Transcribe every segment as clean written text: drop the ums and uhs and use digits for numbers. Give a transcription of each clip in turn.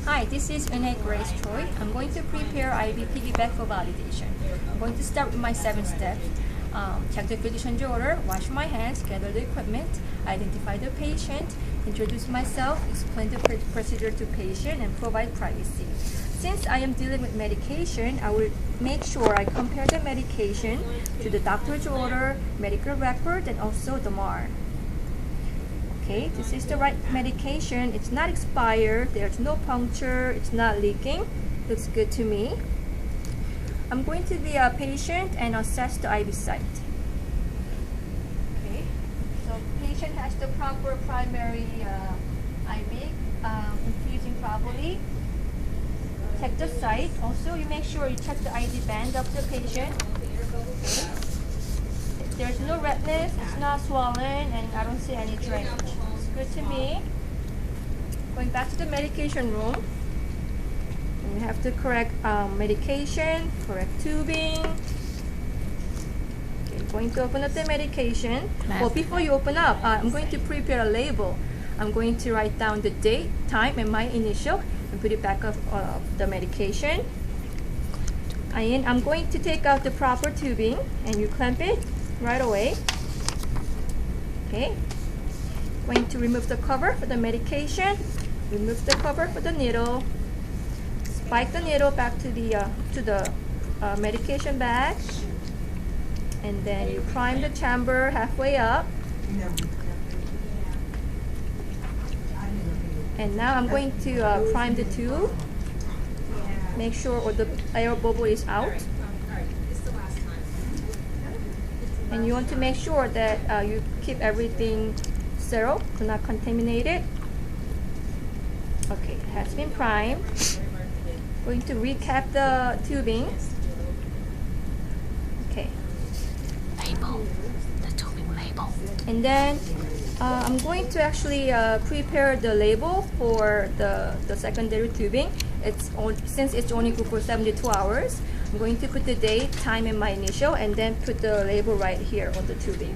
Hi, this is Eunhye Choi. I'm going to prepare IVPB for validation. I'm going to start with my 7 steps. Check the physician's order, wash my hands, gather the equipment, identify the patient, introduce myself, explain the procedure to patient, and provide privacy. Since I am dealing with medication, I will make sure I compare the medication to the doctor's order, medical record, and also the MAR. Okay, this is the right medication. It's not expired, there's no puncture, it's not leaking. Looks good to me. I'm going to be a patient and assess the IV site. Okay, so patient has the proper primary IV infusing properly. Check the site. Also, you make sure you check the IV band of the patient. Okay. There's no redness, it's not swollen, and I don't see any drainage. It's good to me. Going back to the medication room. We have to correct medication, correct tubing. Okay, going to open up the medication. Well, before you open up, I'm going to prepare a label. I'm going to write down the date, time, and my initial, and put it back up the medication. And I'm going to take out the proper tubing, and you clamp it right away. Okay. Going to remove the cover for the medication. Remove the cover for the needle. Spike the needle back to the medication bag, and then you prime the chamber halfway up. And now I'm going to prime the tube. Make sure all the air bubble is out. And you want to make sure that you keep everything sterile, do not contaminate it. Okay, it has been primed. Going to recap the tubing. Okay. Label. The tubing label. And then I'm going to actually prepare the label for the secondary tubing. Since it's only good for 72 hours, I'm going to put the date, time, and my initial, and then put the label right here on the tubing.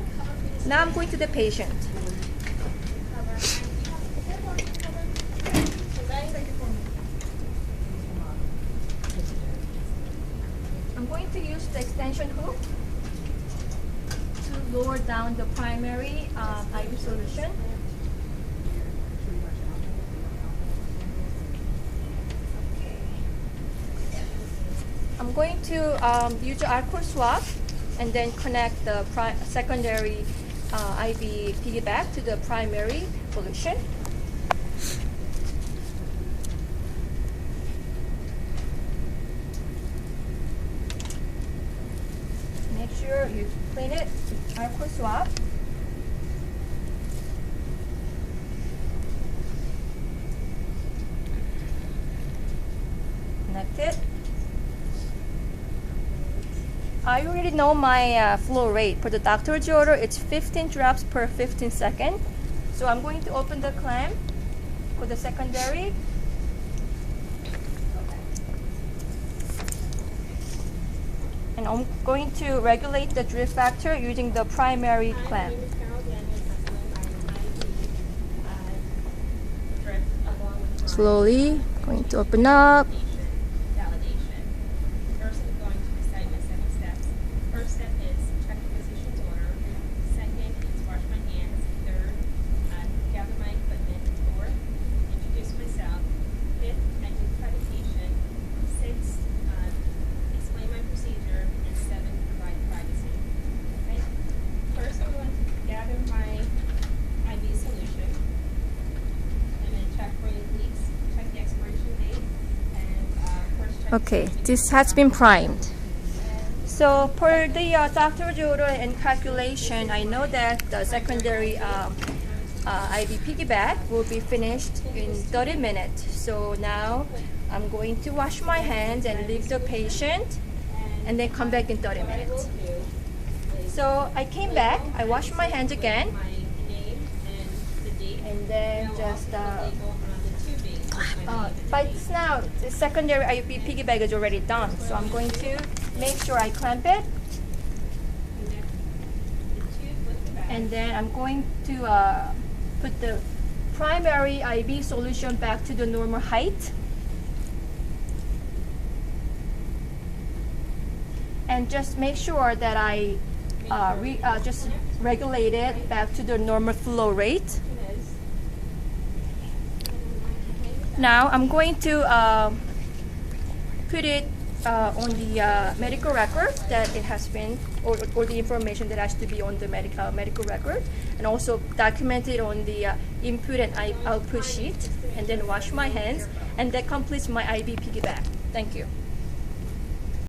Now I'm going to the patient. I'm going to use the extension hook to lower down the primary IV solution. I'm going to use the alcohol swab and then connect the secondary IV piggyback to the primary solution. Make sure you clean it with alcohol swab. Connect it. I already know my flow rate. For the doctor's order, it's 15 drops per 15 seconds. So I'm going to open the clamp for the secondary. And I'm going to regulate the drift factor using the primary clamp. Slowly, going to open up. Okay, this has been primed. So for the doctor's order and calculation, I know that the secondary IV piggyback will be finished in 30 minutes. So now I'm going to wash my hands and leave the patient and then come back in 30 minutes. So I came back, I washed my hands again, and then just by now the secondary IV piggyback is already done, so I'm going to make sure I clamp it, and then I'm going to put the primary IV solution back to the normal height and just make sure that I just regulate it back to the normal flow rate. Now I'm going to put it on the medical record that it has been, or the information that has to be on the medical record, and also document it on the input and output sheet, and then wash my hands, and that completes my IVPD bag. Thank you.